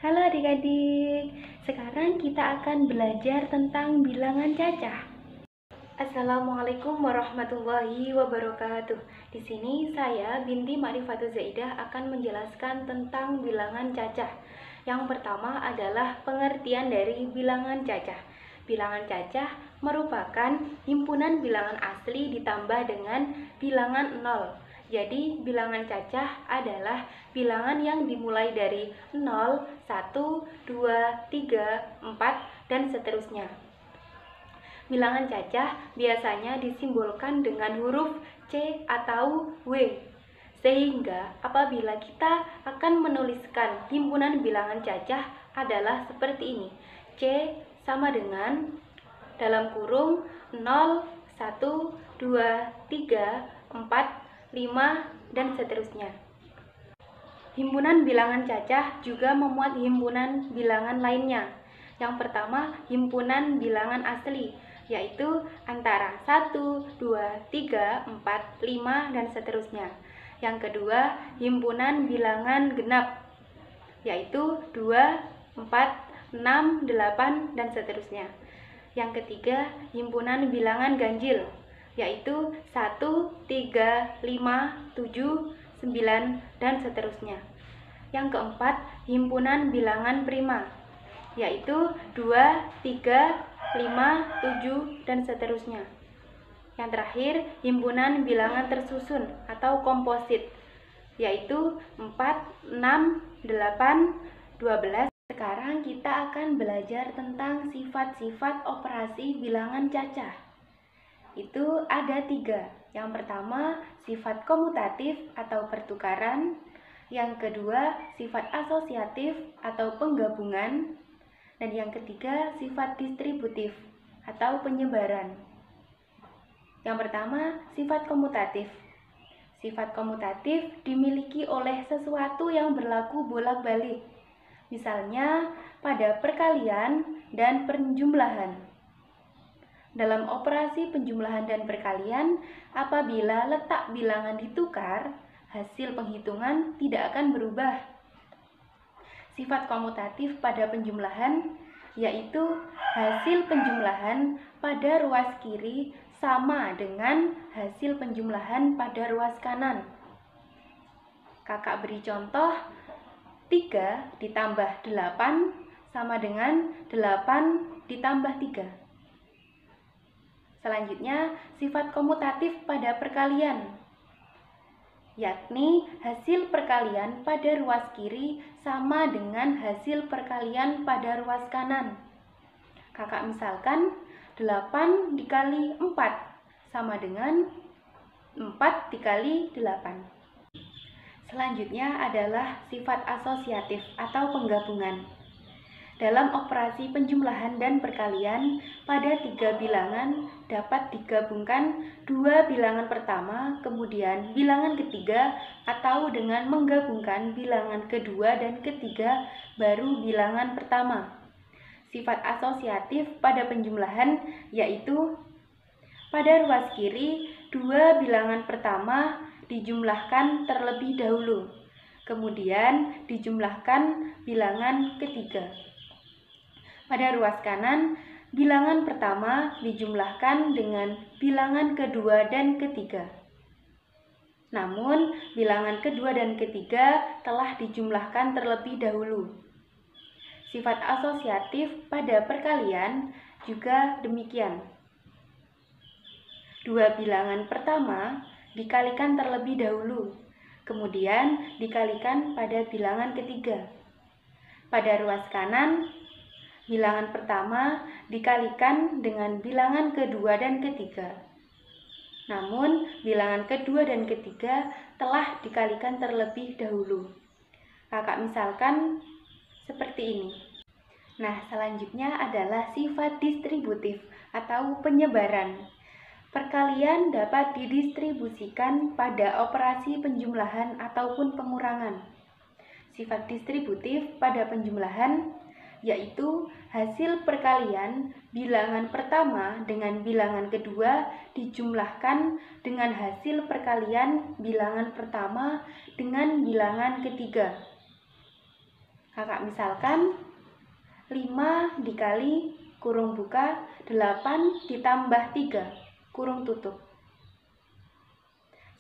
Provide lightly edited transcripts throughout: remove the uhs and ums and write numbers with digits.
Halo adik-adik, sekarang kita akan belajar tentang bilangan cacah. Assalamualaikum warahmatullahi wabarakatuh. Di sini saya binti Ma'rifatul Zaidah akan menjelaskan tentang bilangan cacah. Yang pertama adalah pengertian dari bilangan cacah. Bilangan cacah merupakan himpunan bilangan asli ditambah dengan bilangan 0. Jadi, bilangan cacah adalah bilangan yang dimulai dari 0, 1, 2, 3, 4, dan seterusnya. Bilangan cacah biasanya disimbolkan dengan huruf C atau W. Sehingga apabila kita akan menuliskan himpunan bilangan cacah adalah seperti ini. C sama dengan dalam kurung 0, 1, 2, 3, 4, 5, dan seterusnya. Himpunan bilangan cacah juga memuat himpunan bilangan lainnya. Yang pertama, himpunan bilangan asli, yaitu antara 1, 2, 3, 4, 5, dan seterusnya. Yang kedua, himpunan bilangan genap, yaitu 2, 4, 6, 8, dan seterusnya. Yang ketiga, himpunan bilangan ganjil, yaitu 1, 3, 5, 7, 9, dan seterusnya. Yang keempat, himpunan bilangan prima, yaitu 2, 3, 5, 7, dan seterusnya. Yang terakhir, himpunan bilangan tersusun atau komposit, yaitu 4, 6, 8, 12. Sekarang kita akan belajar tentang sifat-sifat operasi bilangan cacah. Itu ada 3. Yang pertama, sifat komutatif atau pertukaran. Yang kedua, sifat asosiatif atau penggabungan. Dan yang ketiga, sifat distributif atau penyebaran. Yang pertama, sifat komutatif. Sifat komutatif dimiliki oleh sesuatu yang berlaku bolak-balik. Misalnya, pada perkalian dan penjumlahan. Dalam operasi penjumlahan dan perkalian, apabila letak bilangan ditukar, hasil penghitungan tidak akan berubah. Sifat komutatif pada penjumlahan, yaitu hasil penjumlahan pada ruas kiri sama dengan hasil penjumlahan pada ruas kanan. Kakak beri contoh, 3 ditambah 8 sama dengan 8 ditambah 3. Selanjutnya, sifat komutatif pada perkalian, yakni hasil perkalian pada ruas kiri sama dengan hasil perkalian pada ruas kanan. Kakak misalkan, 8 dikali 4 sama dengan 4 dikali 8. Selanjutnya adalah sifat asosiatif atau penggabungan. Dalam operasi penjumlahan dan perkalian, pada 3 bilangan dapat digabungkan 2 bilangan pertama, kemudian bilangan ketiga, atau dengan menggabungkan bilangan kedua dan ketiga, baru bilangan pertama. Sifat asosiatif pada penjumlahan yaitu pada ruas kiri, 2 bilangan pertama dijumlahkan terlebih dahulu, kemudian dijumlahkan bilangan ketiga. Pada ruas kanan, bilangan pertama dijumlahkan dengan bilangan kedua dan ketiga. Namun, bilangan kedua dan ketiga telah dijumlahkan terlebih dahulu. Sifat asosiatif pada perkalian juga demikian. 2 bilangan pertama dikalikan terlebih dahulu, kemudian dikalikan pada bilangan ketiga. Pada ruas kanan, bilangan pertama dikalikan dengan bilangan kedua dan ketiga. Namun, bilangan kedua dan ketiga telah dikalikan terlebih dahulu. Kakak misalkan seperti ini. Nah, selanjutnya adalah sifat distributif atau penyebaran. Perkalian dapat didistribusikan pada operasi penjumlahan ataupun pengurangan. Sifat distributif pada penjumlahan yaitu hasil perkalian bilangan pertama dengan bilangan kedua dijumlahkan dengan hasil perkalian bilangan pertama dengan bilangan ketiga. Kakak misalkan 5 dikali kurung buka 8 ditambah 3 kurung tutup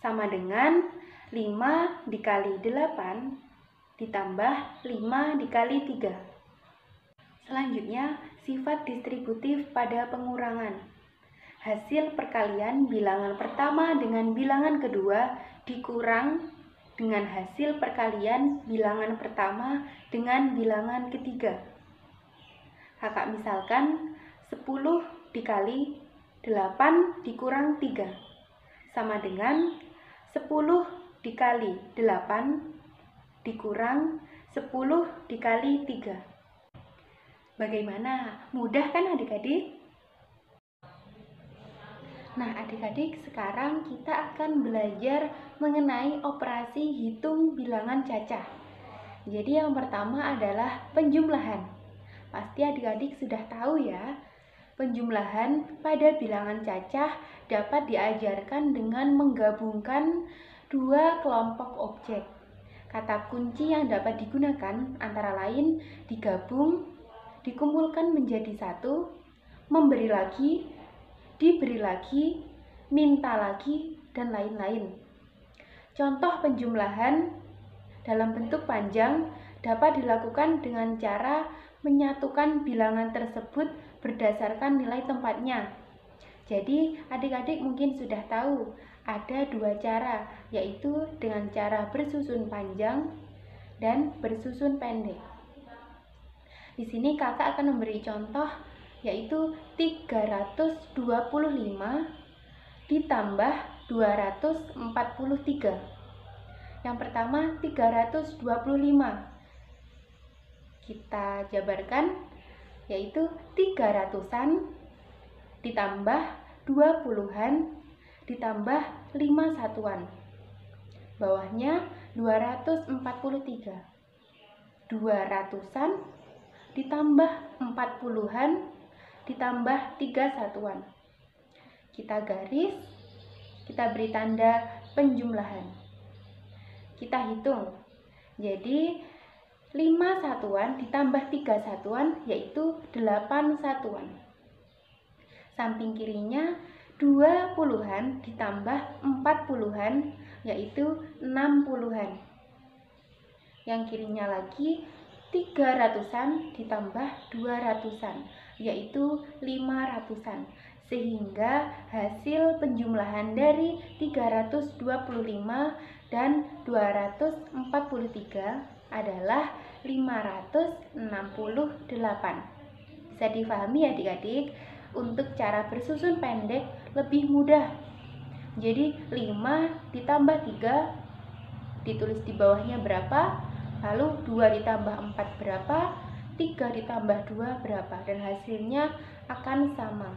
sama dengan 5 dikali 8 ditambah 5 dikali 3. Selanjutnya, sifat distributif pada pengurangan. Hasil perkalian bilangan pertama dengan bilangan kedua dikurang dengan hasil perkalian bilangan pertama dengan bilangan ketiga. Kakak misalkan 10 dikali 8 dikurang 3 sama dengan 10 dikali 8 dikurang 10 dikali 3. Bagaimana? Mudah kan adik-adik? Nah, adik-adik, sekarang kita akan belajar mengenai operasi hitung bilangan cacah. Jadi yang pertama adalah penjumlahan. Pasti adik-adik sudah tahu ya, penjumlahan pada bilangan cacah dapat diajarkan dengan menggabungkan dua kelompok objek. Kata kunci yang dapat digunakan antara lain digabung, dikumpulkan menjadi satu, memberi lagi, diberi lagi, minta lagi, dan lain-lain. Contoh penjumlahan dalam bentuk panjang dapat dilakukan dengan cara menyatukan bilangan tersebut berdasarkan nilai tempatnya. Jadi, adik-adik mungkin sudah tahu ada dua cara, yaitu dengan cara bersusun panjang dan bersusun pendek. Di sini kakak akan memberi contoh, yaitu 325 ditambah 243. Yang pertama 325. Kita jabarkan, yaitu 300-an ditambah 20-an ditambah 5 satuan. Bawahnya 243. 200-an ditambah 40-an ditambah 3 satuan. Kita garis, kita beri tanda penjumlahan. Kita hitung. Jadi 5 satuan ditambah 3 satuan yaitu 8 satuan. Samping kirinya 20-an ditambah 40-an yaitu 60-an. Yang kirinya lagi 300-an ditambah 200-an yaitu 500-an. Sehingga hasil penjumlahan dari 325 dan 243 adalah 568. Bisa difahami adik-adik? Untuk cara bersusun pendek lebih mudah. Jadi 5 ditambah 3 ditulis di bawahnya berapa, lalu 2 ditambah 4 berapa, 3 ditambah 2 berapa, dan hasilnya akan sama.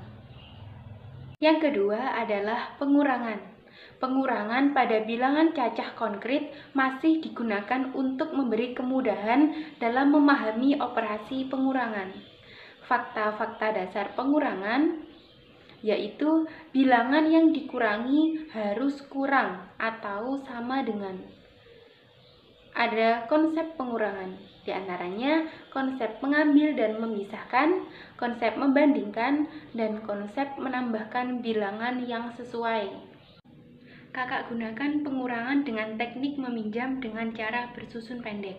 Yang kedua adalah pengurangan. Pengurangan pada bilangan cacah konkret masih digunakan untuk memberi kemudahan dalam memahami operasi pengurangan. Fakta-fakta dasar pengurangan yaitu bilangan yang dikurangi harus kurang atau sama dengan. Ada konsep pengurangan, diantaranya konsep mengambil dan memisahkan, konsep membandingkan, dan konsep menambahkan bilangan yang sesuai. Kakak gunakan pengurangan dengan teknik meminjam dengan cara bersusun pendek.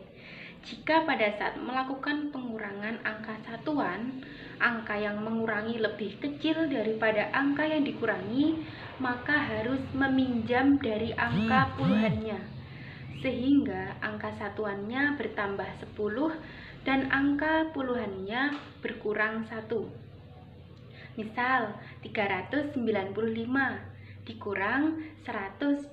Jika pada saat melakukan pengurangan angka satuan, angka yang mengurangi lebih kecil daripada angka yang dikurangi, maka harus meminjam dari angka puluhannya, sehingga angka satuannya bertambah 10 dan angka puluhannya berkurang 1. Misal, 395 dikurang 128.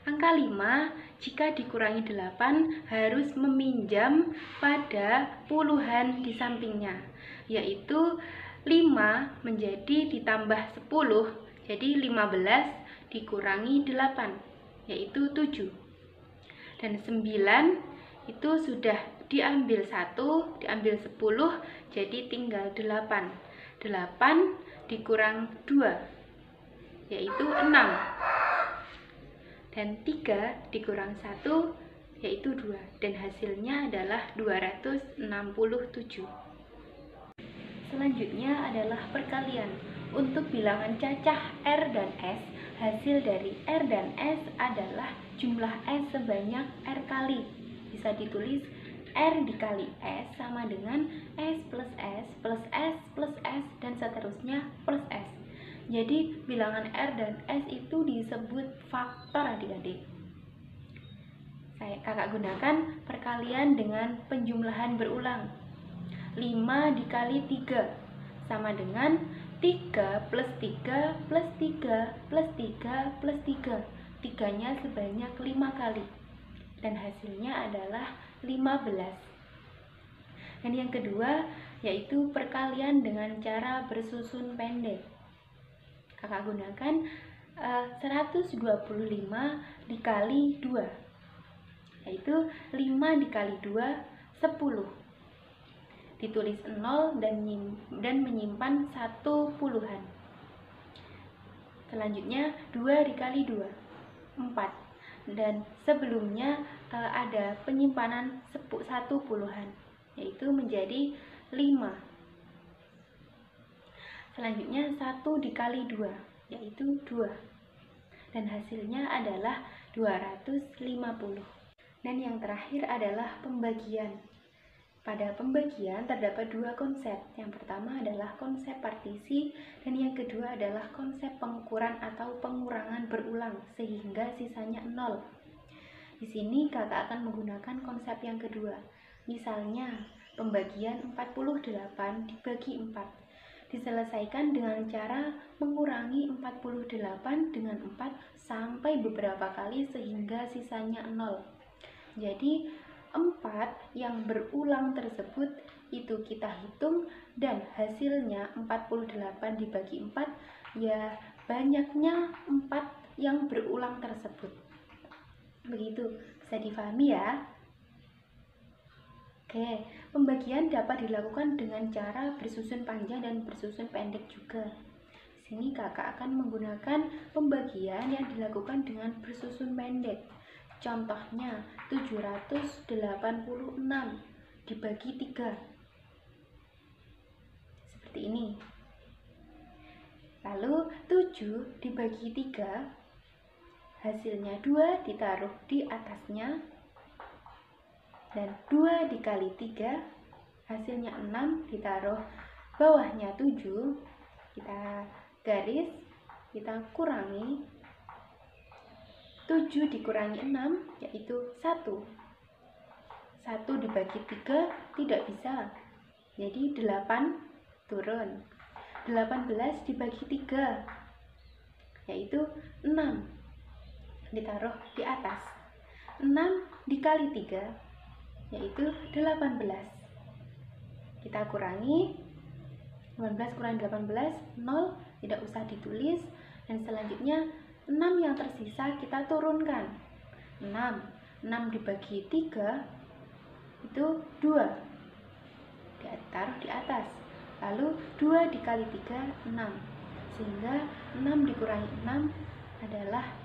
Angka 5 jika dikurangi 8 harus meminjam pada puluhan di sampingnya, yaitu 5 menjadi ditambah 10, jadi 15 dikurangi 8, yaitu 7. Dan 9 itu sudah diambil 1, diambil 10, jadi tinggal 8. 8 dikurang 2, yaitu 6. Dan 3 dikurang 1, yaitu 2, dan hasilnya adalah 267. Selanjutnya adalah perkalian. Untuk bilangan cacah R dan S, hasil dari R dan S adalah jumlah S sebanyak R kali. Bisa ditulis R dikali S sama dengan S plus S plus S plus S dan seterusnya plus S. Jadi bilangan R dan S itu disebut faktor adik-adik. Kakak gunakan perkalian dengan penjumlahan berulang. 5 dikali 3 sama dengan 3 plus 3 plus 3 plus 3 plus 3. 3-nya sebanyak 5 kali. Dan hasilnya adalah 15. Dan yang kedua yaitu perkalian dengan cara bersusun pendek. Kakak gunakan 125 dikali 2, yaitu 5 dikali 2, 10. Ditulis 0 dan menyimpan 1 puluhan. Selanjutnya 2 dikali 2, 4. Dan sebelumnya ada penyimpanan 1 puluhan, yaitu menjadi 5. Selanjutnya 1 dikali 2, yaitu 2. Dan hasilnya adalah 250. Dan yang terakhir adalah pembagian. Pada pembagian terdapat 2 konsep. Yang pertama adalah konsep partisi dan yang kedua adalah konsep pengukuran atau pengurangan berulang sehingga sisanya 0. Di sini kakak akan menggunakan konsep yang kedua. Misalnya, pembagian 48 dibagi 4. Diselesaikan dengan cara mengurangi 48 dengan 4 sampai beberapa kali sehingga sisanya 0. Jadi 4 yang berulang tersebut itu kita hitung dan hasilnya 48 dibagi 4, ya banyaknya 4 yang berulang tersebut. Begitu, bisa difahami ya? Oke, pembagian dapat dilakukan dengan cara bersusun panjang dan bersusun pendek juga. Di sini kakak akan menggunakan pembagian yang dilakukan dengan bersusun pendek. Contohnya 786 dibagi 3. Seperti ini. Lalu 7 dibagi 3, hasilnya 2 ditaruh di atasnya. Dan 2 dikali 3, hasilnya 6 ditaruh bawahnya 7. Kita garis, kita kurangi. 7 dikurangi 6 yaitu 1. 1 dibagi 3 tidak bisa. Jadi 8 turun. 18 dibagi 3 yaitu 6. Ditaruh di atas. 6 dikali 3 yaitu 18. Kita kurangi. 18 kurangi 18, 0, tidak usah ditulis. Dan selanjutnya 6 yang tersisa kita turunkan. 6 dibagi 3 itu 2. Ditaruh di atas. Lalu 2 dikali 3, 6. Sehingga 6 dikurangi 6 adalah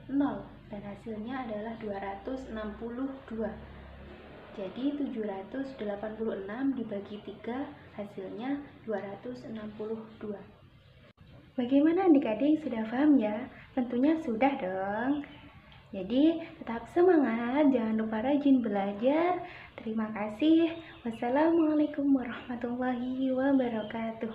0. Dan hasilnya adalah 262. Jadi 786 dibagi 3 hasilnya 262. Bagaimana adik-adik, sudah paham ya? Tentunya sudah dong. Jadi tetap semangat, jangan lupa rajin belajar. Terima kasih. Wassalamualaikum warahmatullahi wabarakatuh.